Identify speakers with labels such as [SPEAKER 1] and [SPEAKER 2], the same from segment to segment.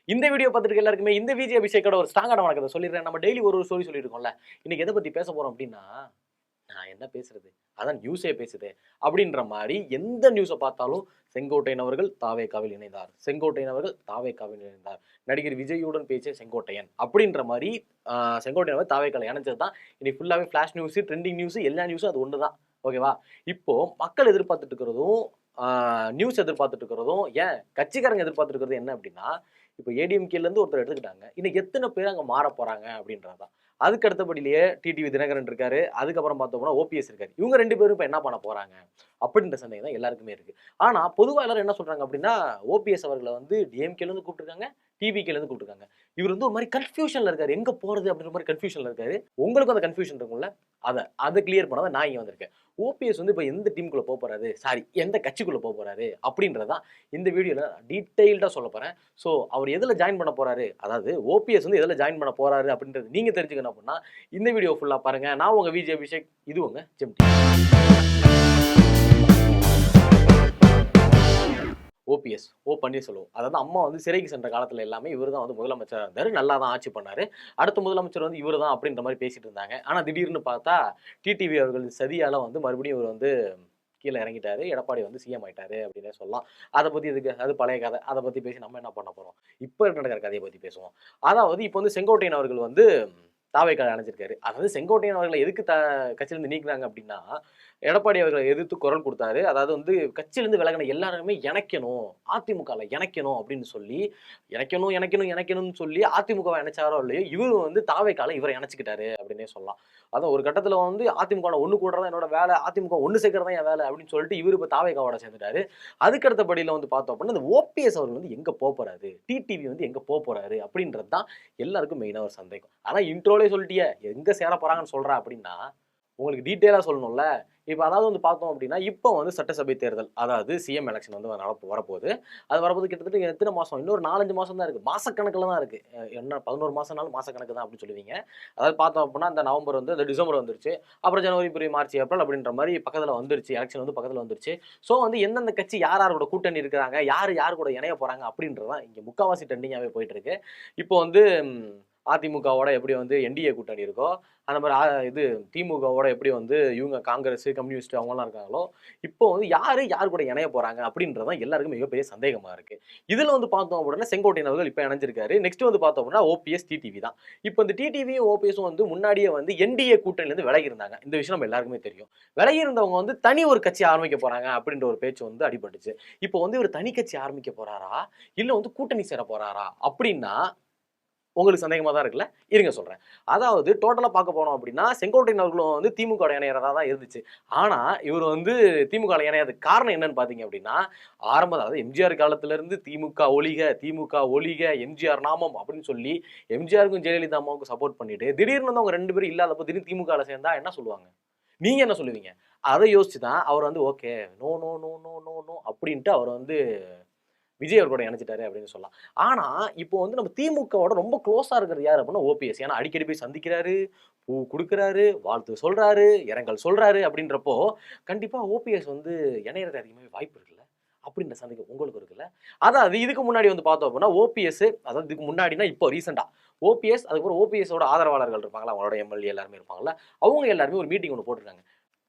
[SPEAKER 1] இந்த வீடியோ பார்த்துட்டு எல்லாருக்குமே இந்த விஜய் அபிஷேக்கோட ஒரு ஸ்ட்ராங்கான வணக்கத்தை சொல்லிடுறேன். நம்ம டெய்லி ஒரு ஸ்டோரி சொல்லியிருக்கோம்ல. இன்னைக்கு எதை பத்தி பேச போறோம் அப்படின்னா, நான் என்ன பேசுறது? அதான் நியூஸே பேசுதே. அப்படின்ற மாரி எந்த நியூஸ பார்த்தாலும் செங்கோட்டையன் அவர்கள் தாவேகாவில் இணைந்தார். செங்கோட்டையன் அவர்கள் தாவேகாவில் இணைந்தார். நடிகர் விஜய்யுடன் பேசிய செங்கோட்டையன். அப்படின்ற மாரி செங்கோட்டையன் அவர் தாவேகால இணைஞ்சது தான் இன்னைக்கு ஃபுல்லாவே ஃபிளாஷ் நியூஸ், ட்ரெண்டிங் நியூஸ் எல்லா நியூஸும் அது ஒண்ணு தான். ஓகேவா? இப்போ மக்கள் எதிர்பார்த்துட்டு இருக்கிறதும், நியூஸ் எதிர்பார்த்துட்டு இருக்கிறதும், ஏன் கட்சிக்காரங்க எதிர்பார்த்துட்டு இருக்கிறது என்ன அப்படின்னா, இப்போ ஏடிஎம்கேல இருந்து ஒருத்தர் எடுத்துக்கிட்டாங்க. இன்னும் எத்தனை பேர் அங்க மாறப் போறாங்க அப்படின்றது தான். அதுக்கு அடுத்தபடியிலேயே டிடிவி தினகரன் இருக்காரு. அதுக்கப்புறம் பார்த்தோம்னா ஓபிஎஸ் இருக்காரு. இவங்க 2 பேரும் இப்ப என்ன பண்ண போறாங்க? அப்படின்ற சந்தேகம் தான் எல்லாருக்குமே இருக்கு. ஆனா பொதுவா எல்லாரும் என்ன சொல்றாங்க அப்படின்னா, ஓபிஎஸ் அவர்கள வந்து டிஎம்கேல இருந்து கூப்பிட்டுருக்காங்க, டிவிகேல இருந்து கூப்பிட்டுருக்காங்க. இவர் வந்து ஒரு மாரி கன்ஃப்யூஷன்ல இருக்காரு. எங்க போறது அப்படின்ற மாரி கன்ஃப்யூஷன்ல இருக்காரு. உங்களுக்கும் அந்த கன்ஃப்யூஷன் இருக்கும்ல? அத கிளியர் பண்ண தான் நான் இங்க வந்திருக்கேன். ஓபிஎஸ் வந்து இப்ப எந்த டீமுக்குள்ள போறாரு? சாரி, எந்த கட்சிக்குள்ள போறாரு? அப்படின்றத தான் இந்த வீடியோல டீடைல்டா சொல்லப் போறேன். சோ அவர் எதுல ஜாயின் பண்ண போறாரு? அதாவது ஓபிஎஸ் வந்து எதுல ஜாயின் பண்ண போறாரு அப்படின்றது நீங்க தெரிஞ்சுக்கணும் அப்படின்னா, இந்த வீடியோ ஃபுல்லா பாருங்க. நான் உங்க விஜய் அபிஷேக். இது உங்க ஜெம் டிவி. ஓபிஎஸ், பன்னீர்செல்வம். அதாவது அம்மா வந்து சிறைக்கு சென்ற காலத்துல எல்லாமே இவரு தான் வந்து முதலமைச்சரா இருந்தாரு. நல்லா தான் ஆட்சி பண்ணாரு. அடுத்த முதலமைச்சர் வந்து இவரு தான் அப்படின்ற மாரி பேசிட்டு இருந்தாங்க. ஆனா திடீர்னு பார்த்தா, டிடிவி அவர்கள் சதியால வந்து மறுபடியும் இவரு வந்து கீழ இறங்கிட்டாரு. எடப்பாடி வந்து சிஎம் ஆயிட்டாரு அப்படின்னே சொல்லலாம். அத பத்தி எதுக்கு? அது பழைய கதை. அத பத்தி பேசி நம்ம என்ன பண்ண போறோம்? இப்ப நடக்கிற கதைய பத்தி பேசுவோம். அதாவது இப்ப வந்து செங்கோட்டையன் அவர்கள் வந்து தாவேக்கால இணைஞ்சிருக்காரு. அதாவது செங்கோட்டையன் அவர்கள எதுக்கு கட்சியிலிருந்து நீக்குனாங்க அப்படின்னா, எடப்பாடி அவர்களை எதிர்த்து குரல் கொடுத்தாரு. அதாவது வந்து கட்சியிலிருந்து விலகின எல்லாருமே இணைக்கணும். அதிமுகல இணைக்கணும் அப்படின்னு சொல்லி, இணைக்கணும்னு சொல்லி அதிமுகவ இணைச்சாரோ இல்லையோ, இவரு வந்து தாவேக்கால இவர இணைச்சுக்கிட்டாரு அப்படின்னே சொல்லலாம். அதான் ஒரு கட்டத்துல வந்து அதிமுகல ஒண்ணு கூடுறது தான் என்னோட வேலை. அதிமுக ஒண்ணு சேர்க்கிறது தான் என் வேலை அப்படின்னு சொல்லிட்டு இவரு இப்ப தாவேக்காவோட சேர்ந்துட்டாரு. அதுக்கு அடுத்தபடியில வந்து பார்த்தோம் அப்படின்னா, இந்த ஓபிஎஸ் அவர்கள் வந்து எங்க போறாரு? டிடிவி வந்து எங்க போறாரு? அப்படின்றது தான் எல்லாருக்கும் மெயினா ஒரு சந்தேகம். ஆனா இன்ட்ரோலயே சொல்லிட்டியே, எங்க சேர போறாங்கன்னு சொல்றா அப்படின்னா, உங்களுக்கு டீட்டெயிலா சொல்லணும்ல. இப்ப அதாவது வந்து பார்த்தோம் அப்படின்னா, இப்போ வந்து சட்டசபை தேர்தல். அதாவது சிஎம் எலக்ஷன் வந்து வரப்போகுது. அது வரப்போது கிட்டத்தட்ட எத்தன மாசம்? இன்னொரு 4, 5 மாசம் தான் இருக்கு. மாசக்கணக்குல தான் இருக்கு. என்ன 11 மாசம்னாலும் மாசக்கணக்கு தான் அப்படின்னு சொல்லுவீங்க. அதாவது பார்த்தோம் அப்படின்னா, இந்த நவம்பர் வந்து இந்த டிசம்பர் வந்துருச்சு. அப்புறம் ஜனவரி, பிப்ரவரி, மார்ச், ஏப்ரல் அப்படின்ற மாரி பக்கத்துல வந்துருச்சு. எலக்ஷன் வந்து பக்கத்துல வந்துருச்சு. ஸோ வந்து எந்தெந்த கட்சி யார் யார் கூட கூட்டணி இருக்கிறாங்க, யார் யார் கூட இணைய போறாங்க அப்படின்றது தான் இங்க முக்காவாசி ட்ரெண்டிங்காவே போயிட்டு இருக்கு. இப்போ வந்து அதிமுகவோட எப்படி வந்து என்டிஏ கூட்டணி இருக்கோ, அந்த மாரி இது திமுகவோட எப்படி வந்து இவங்க காங்கிரஸ், கம்யூனிஸ்ட் அவங்கலாம் இருக்காங்களோ, இப்போ வந்து யார் கூட இணைய போறாங்க அப்படின்றது தான் எல்லாருக்கும் மிகப்பெரிய சந்தேகமா இருக்கு. இதுல வந்து பார்த்தோம் அப்படின்னா, செங்கோட்டையன் அவர்கள் இப்ப இணைஞ்சிருக்காரு. நெக்ஸ்ட் வந்து பார்த்தோம் அப்படின்னா, ஓபிஎஸ், டிடிவி தான். இப்போ இந்த டிடிவியும், ஓபிஎஸும் வந்து முன்னாடியே வந்து என்டிஏ கூட்டணியிலிருந்து விலகி இருந்தாங்க. இந்த விஷயம் நம்ம எல்லாருக்குமே தெரியும். விலகி இருந்தவங்க வந்து தனி ஒரு கட்சி ஆரம்பிக்க போறாங்க அப்படின்ற ஒரு பேச்சு வந்து அடிபட்டுச்சு. இப்போ வந்து இவர் தனி கட்சி ஆரம்பிக்க போறாரா? இல்ல வந்து கூட்டணி சேர போறாரா? அப்படின்னா உங்களுக்கு சந்தேகமா தான் இருக்குல்ல? இருங்க சொல்றேன். அதாவது டோட்டலா பார்க்க போனோம் அப்படின்னா, செங்கோட்டையன் அவர்களும் வந்து திமுகவோட இணையறதா தான் இருந்துச்சு. ஆனா, இவரு வந்து திமுகல இணையறதுக்கு காரணம் என்னன்னு பார்த்தீங்க அப்படின்னா, அதாவது எம்ஜிஆர் காலத்துல இருந்து திமுக ஒழிக, திமுக ஒழிக, எம்ஜிஆர் நாமம் அப்படின்னு சொல்லி எம்ஜிஆருக்கும் ஜெயலலிதா அம்மாவுக்கும் சப்போர்ட் பண்ணிட்டு, திடீர்னு வந்து அவங்க 2 பேரும் இல்லாதப்போ திடீர்னு திமுகல சேர்ந்தா என்ன சொல்லுவாங்க? நீங்க என்ன சொல்லுவீங்க? அத யோசிச்சு தான் அவர் வந்து okay. No, no, no, no, no, no அப்படின்ட்டு அவர் வந்து விஜய் அவர் கூட இணைஞ்சிட்டாரு அப்படின்னு சொல்லலாம். ஆனா, இப்போ வந்து நம்ம திமுகவோட ரொம்ப க்ளோஸா இருக்கிறது யாரு அப்படின்னா ஓபிஎஸ். ஏன்னா அடிக்கடி போய் சந்திக்கிறாரு, பூ குடுக்குறாரு, வாழ்த்து சொல்றாரு, இரங்கல் சொல்றாரு அப்படின்றப்போ, கண்டிப்பா ஓபிஎஸ் வந்து இணையறது அதிகமாவே வாய்ப்பு இருக்குல்ல? அப்படின்ற சந்தேகம் உங்களுக்கு இருக்குல்ல? அதாவது இதுக்கு முன்னாடி வந்து பார்த்தோம் அப்படின்னா, ஓபிஎஸ் அதாவது இதுக்கு முன்னாடினா இப்போ ரீசென்ட்டா ஓபிஎஸ் அதுக்கப்புறம் ஓபிஎஸோட ஆதரவாளர்கள் இருப்பாங்கல்ல, அவங்களோட எம்எல்ஏ எல்லாருமே இருப்பாங்கல்ல, அவங்க எல்லாருமே ஒரு மீட்டிங் ஒண்ணு போட்டுருக்காங்க.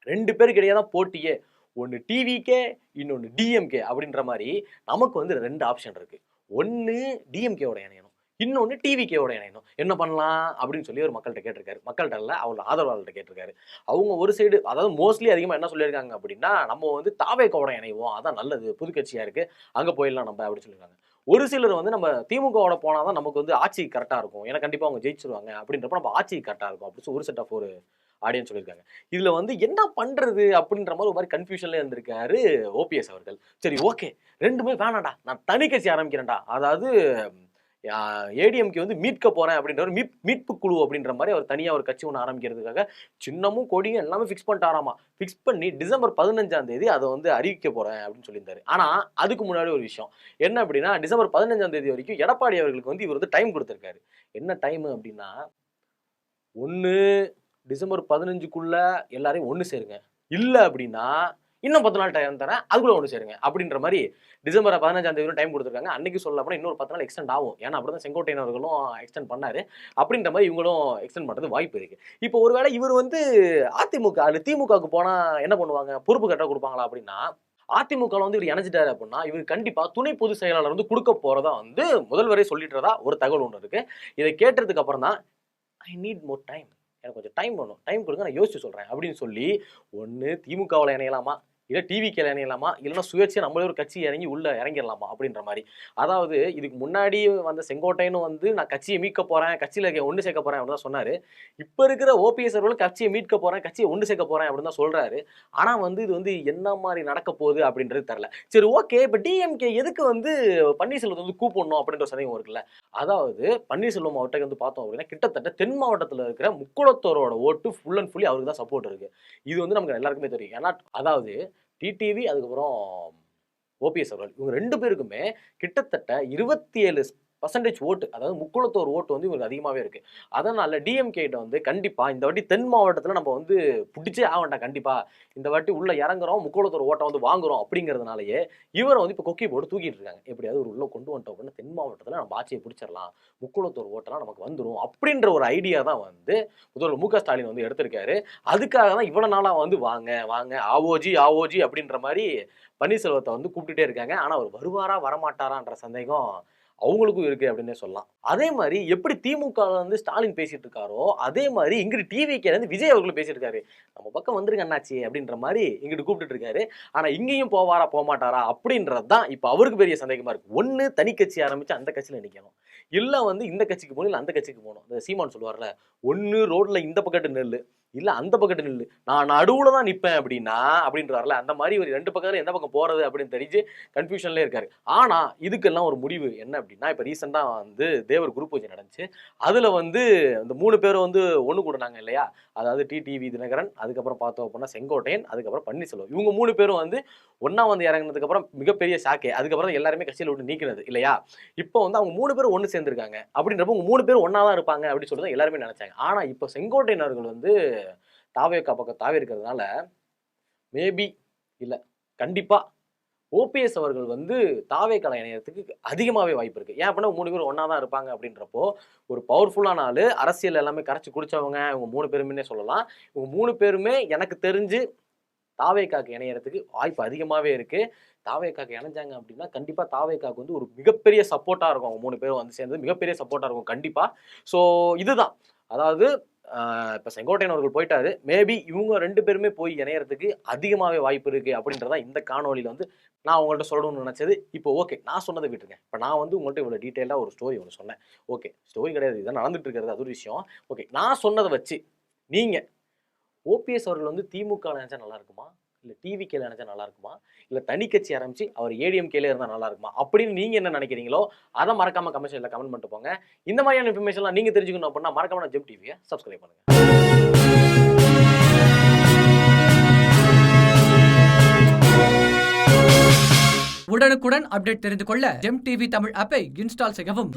[SPEAKER 1] 2 பேருக்கு இடையே தான் போட்டியே. ஒண்ணு டிவிகே, இன்னொன்னு டிஎம்கே அப்படின்ற மாரி நமக்கு வந்து 2 ஆப்ஷன் இருக்கு. ஒண்ணு டிஎம்கேவோட இணையணும். இன்னொன்னு டிவிகேவோட இணையணும். என்ன பண்ணலாம்? அப்படின்னு சொல்லி ஒரு மக்கள்ட்ட கேட்டிருக்காரு. மக்கள்ட்ட இல்ல, அவரோட ஆதரவாளர்ட்ட கேட்டிருக்காரு. அவங்க ஒரு சைடு அதாவது மோஸ்ட்லி அதிகமா என்ன சொல்லியிருக்காங்க அப்படின்னா, நம்ம வந்து தாவேகாவோட இணைவோம். அதான் நல்லது. புது கட்சியா இருக்கு. அங்க போயிடலாம் நம்ம அப்படின்னு சொல்லியிருக்காங்க. ஒரு சிலர் வந்து நம்ம திமுகவோட போனா தான் நமக்கு வந்து ஆட்சி கரெக்ட்டா இருக்கும். ஏன்னா கண்டிப்பா அவங்க ஜெயிச்சுருவாங்க. அப்படின்றப்ப நம்ம ஆட்சி கரெக்ட்டா இருக்கும். அப்படின்னு ஒரு செட் ஆஃப் ஒரு ஆடியன்ஸ் சொல்லியிருக்காங்க. இதுல வந்து என்ன பண்றது அப்படின்ற மாரி ஒரு மாரி கன்ஃப்யூஷன்ல இருந்திருக்காரு ஓபிஎஸ் அவர்கள். சரி ஓகே. 2மே வேணாம்டா. நான் தனி கட்சி ஆரம்பிக்கிறேன்டா. அதாவது அ ஏடிஎம்கே வந்து மீட்க போறேன் அப்படின்ற ஒரு மீட்பு குழு அப்படின்ற மாரி அவர் தனியா ஒரு கட்சி ஒண்ணு ஆரம்பிக்கிறதுக்காக சின்னமும், கொடியும் எல்லாமே ஃபிக்ஸ் பண்ணிட்டாராமா. ஃபிக்ஸ் பண்ணி டிசம்பர் 15ஆம் தேதி அத வந்து அறிவிக்க போறேன் அப்படின்னு சொல்லியிருந்தாரு. ஆனா அதுக்கு முன்னாடி ஒரு விஷயம். என்ன அப்படின்னா டிசம்பர் 15ஆம் தேதி வரைக்கும் எடப்பாடி அவர்களுக்கு வந்து இவர் வந்து டைம் குடுத்திருக்காரு. என்ன டைம் அப்படின்னா, 1 டிசம்பர் 15க்குள்ள எல்லாரையும் ஒண்ணு சேருங்க. இல்ல அப்படின்னா, இன்னும் 10 நாள் டைம் தரேன், அதுக்குள்ள ஒன்று சேருங்க அப்படின்ற மாதிரி டிசம்பர் 15ஆம் தேதி டைம் கொடுத்துருக்காங்க. அன்னைக்கு சொல்ல போனால் இன்னொரு 10 நாள் எக்ஸ்டெண்ட் ஆகும். ஏன்னா அப்படிதான் செங்கோட்டையன் அவர்களும் எக்ஸ்டெண்ட் பண்ணாரு. அப்படின்ற மாதிரி இவங்களும் எக்ஸ்டெண்ட் பண்றது வாய்ப்பு இருக்கு. இப்போ ஒருவேளை இவர் வந்து அதிமுக அல்ல திமுகவுக்கு போனா என்ன பண்ணுவாங்க, பொறுப்பு கரெக்டாக கொடுப்பாங்களா அப்படின்னா, அதிமுக வந்து இவர் இணைஞ்சிட்டாரு அப்படின்னா இவர் கண்டிப்பா துணை பொதுச் செயலாளர் வந்து கொடுக்க போறதா வந்து முதல்வரே சொல்லிட்டுறதா ஒரு தகவல் ஒன்று இருக்கு. இதை கேட்டதுக்கு அப்புறம் தான் ஐ நீட் மோர் டைம், எனக்கு கொஞ்சம் டைம் வேணும், டைம் கொடுங்க, நான் யோசிச்சு சொல்றேன் அப்படின்னு சொல்லி ஒன்னு திமுகவில் இணையலாமா, இல்லை டிவிக்கு இணையலாமா, இல்லைன்னா சுயேட்சையா நம்மளே ஒரு கட்சி இறங்கி உள்ள இறங்கிடலாமா அப்படின்ற மாதிரி. அதாவது இதுக்கு முன்னாடி வந்த செங்கோட்டையன் வந்து நான் கட்சியை மீட்க போறேன், கட்சியில ஒன்று சேர்க்க போறேன் அப்படின்னு தான் சொன்னாரு. இப்ப இருக்கிற ஓபிஎஸ் அவர்களும் கட்சியை மீட்க போறேன், கட்சியை ஒன்று சேர்க்க போறேன் அப்படின்னு தான் சொல்றாரு. ஆனா வந்து இது வந்து என்ன மாதிரி நடக்க போகுது அப்படின்றது தெரியல. சரி ஓகே, இப்ப டிஎம்கே எதுக்கு வந்து பன்னீர்செல்வத்தை வந்து கூப்பிடணும் அப்படின்ற சந்தேகம் இருக்குல்ல. அதாவது பன்னீர்செல்வம் அவர்கிட்ட வந்து பார்த்தோம் அப்படின்னா கிட்டத்தட்ட தென் மாவட்டத்தில் இருக்கிற முக்குளத்தோரோட ஓட்டு ஃபுல் அண்ட் ஃபுல்லி அவருக்கு தான் சப்போர்ட் இருக்கு. இது வந்து நமக்கு எல்லாருக்குமே தெரியும். ஏன்னா அதாவது டிடிவி அதுக்கப்புறம் ஓபிஎஸ் அவர்கள் இவங்க 2 பேருக்குமே கிட்டத்தட்ட 27% ஓட்டு, அதாவது முக்குளத்தோர் ஓட்டு வந்து இவங்களுக்கு அதிகமாகவே இருக்கு. அதனால டிஎம்கேட்ட வந்து கண்டிப்பா இந்த வாட்டி தென் மாவட்டத்தில் நம்ம வந்து பிடிச்சே ஆக வேண்டாம், கண்டிப்பா இந்த வாட்டி உள்ள இறங்குறோம், முக்குளத்தோர் ஓட்டை வந்து வாங்குறோம் அப்படிங்கிறதுனாலயே இவரை வந்து இப்போ கொக்கி போட்டு தூக்கிட்டு இருக்காங்க. எப்படியாவது ஒரு உள்ள கொண்டு வந்துட்டோம் அப்படின்னா தென் மாவட்டத்தில் நம்ம ஆட்சியை பிடிச்சிடலாம், முக்குளத்தோர் ஓட்டெல்லாம் நமக்கு வந்துடும் அப்படின்ற ஒரு ஐடியா தான் வந்து முதல்வர் மு க ஸ்டாலின் வந்து எடுத்திருக்காரு. அதுக்காக தான் இவ்வளவு நாளா வந்து வாங்க வாங்க ஆவோஜி ஆவோஜி அப்படின்ற மாதிரி பன்னீர்செல்வத்தை வந்து கூப்பிட்டுட்டே இருக்காங்க. ஆனா அவர் வருவாரா வரமாட்டாரான்ற சந்தேகம் அவங்களுக்கும் இருக்கு அப்படின்னே சொல்லலாம். அதே மாதிரி எப்படி திமுக வந்து ஸ்டாலின் பேசிட்டு இருக்காரோ அதே மாதிரி இங்கிட்டு டிவிகே இருந்து விஜய் அவர்களும் பேசிட்டு இருக்காரு. நம்ம பக்கம் வந்துருங்க அண்ணாச்சி அப்படின்ற மாதிரி இங்கிட்டு கூப்பிட்டு இருக்காரு. ஆனா இங்கேயும் போவாரா போமாட்டாரா அப்படின்றதுதான் இப்ப அவருக்கு பெரிய சந்தேகமா இருக்கு. ஒண்ணு தனி கட்சி ஆரம்பிச்சு அந்த கட்சியில நிக்கணும், இல்ல வந்து இந்த கட்சிக்கு போகணும், இல்ல அந்த கட்சிக்கு போகணும். இந்த சீமான் சொல்லுவார்ல, ஒண்ணு ரோட்ல இந்த பக்கத்து நெல்லு இல்ல அந்த பக்கத்து நில்லு, நான் நடுவுல தான் நிப்பேன் அப்படின்னா அப்படின்றாருல, அந்த மாதிரி ஒரு 2 பக்கத்துல எந்த பக்கம் போறது அப்படின்னு தெரிஞ்சு கன்ஃபியூஷன்ல இருக்காரு. ஆனா இதுக்கெல்லாம் ஒரு முடிவு என்ன அப்படின்னா, இப்ப ரீசெண்டா வந்து தேவர் குரு பூஜை நடந்துச்சு. அதுல வந்து இந்த 3 பேரும் வந்து ஒண்ணு கூடுனாங்க இல்லையா, அதாவது டிடிவி தினகரன், அதுக்கப்புறம் பார்த்தோம் அப்படின்னா செங்கோட்டையன், அதுக்கப்புறம் பன்னீர்செல்வம். இவங்க 3 பேரும் வந்து ஒன்னா வந்து இறங்கினதுக்கு அப்புறம் மிகப்பெரிய ஷாக்கே. அதுக்கப்புறம் எல்லாருமே கட்சியில விட்டு நீக்கினது இல்லையா. இப்போ வந்து அவங்க 3 பேரும் ஒண்ணு சேர்ந்திருக்காங்க அப்படின்றப்ப உங்க 3 பேரும் ஒன்னா தான் இருப்பாங்க அப்படின்னு சொல்லி எல்லாருமே நினைச்சாங்க. ஆனா இப்போ செங்கோட்டையன் அவர்கள் வந்து தாவேக்கா பக்கம் தாவி இருக்கிறதுனால மேபி இல்ல கண்டிப்பா ஓபிஎஸ் அவர்கள் வந்து தாவேக்கா இணையத்துக்கு அதிகமாகவே வாய்ப்பு இருக்கு. ஏன் அப்படின்னா 3 பேரும் ஒன்னா தான் இருப்பாங்க அப்படின்றப்போ ஒரு பவர்ஃபுல்லான ஆளு, அரசியல் எல்லாமே கரைச்சி குடிச்சவங்க இவங்க 3 பேருமே சொல்லலாம். இவங்க 3 பேருமே எனக்கு தெரிஞ்சு தாவேக்காக்கு இணையறதுக்கு வாய்ப்பு அதிகமாகவே இருக்கு. தாவேக்காக்கு இணைஞ்சாங்க அப்படின்னா கண்டிப்பா தாவேக்காக்கு வந்து ஒரு மிகப்பெரிய சப்போர்ட்டா இருக்கும். அவங்க 3 பேரும் வந்து சேர்ந்து மிகப்பெரிய சப்போர்ட்டா இருக்கும் கண்டிப்பா. ஸோ இதுதான், அதாவது இப்போ செங்கோட்டையன் அவர்கள் போயிட்டாரு, மேபி இவங்க 2 பேருமே போய் இணையறதுக்கு அதிகமாகவே வாய்ப்பு இருக்கு அப்படின்றதான் இந்த காணொலியில் வந்து நான் உங்கள்கிட்ட சொல்லணும்னு நினைச்சது. இப்போ ஓகே, நான் சொன்னதை விட்டுருங்க. இப்போ நான் வந்து உங்கள்கிட்ட இவ்வளோ டீட்டெயிலாக ஒரு ஸ்டோரி ஒன்று சொன்னேன். ஓகே, ஸ்டோரி கிடையாது, இதான் நடந்துட்டு இருக்கிறது, அது ஒரு விஷயம். ஓகே, நான் சொன்னதை வச்சு நீங்க ஓபிஎஸ் அவர்கள் வந்து திமுக நினைச்சா நல்லா இருக்குமா, இல்லை டிவிகேல நினைச்சா நல்லா இருக்குமா, இல்லை தனி கட்சி ஆரம்பிச்சு அவர் ஏடிஎம்கேல இருந்தால் நல்லா இருக்குமா அப்படின்னு நீங்க என்ன நினைக்கிறீங்களோ அதை மறக்காம கமெண்ட்ல கமெண்ட் பண்ணிட்டு போங்க. இந்த மாதிரியான இன்ஃபர்மேஷன்லாம் நீங்க தெரிஞ்சுக்கணும் அப்படின்னா மறக்காம ஜெம் டிவியை சப்ஸ்கிரைப் பண்ணுங்க.
[SPEAKER 2] உடனுக்குடன் அப்டேட் தெரிந்து கொள்ள ஜெம் டிவி தமிழ் ஆப்பை இன்ஸ்டால் செய்யவும்.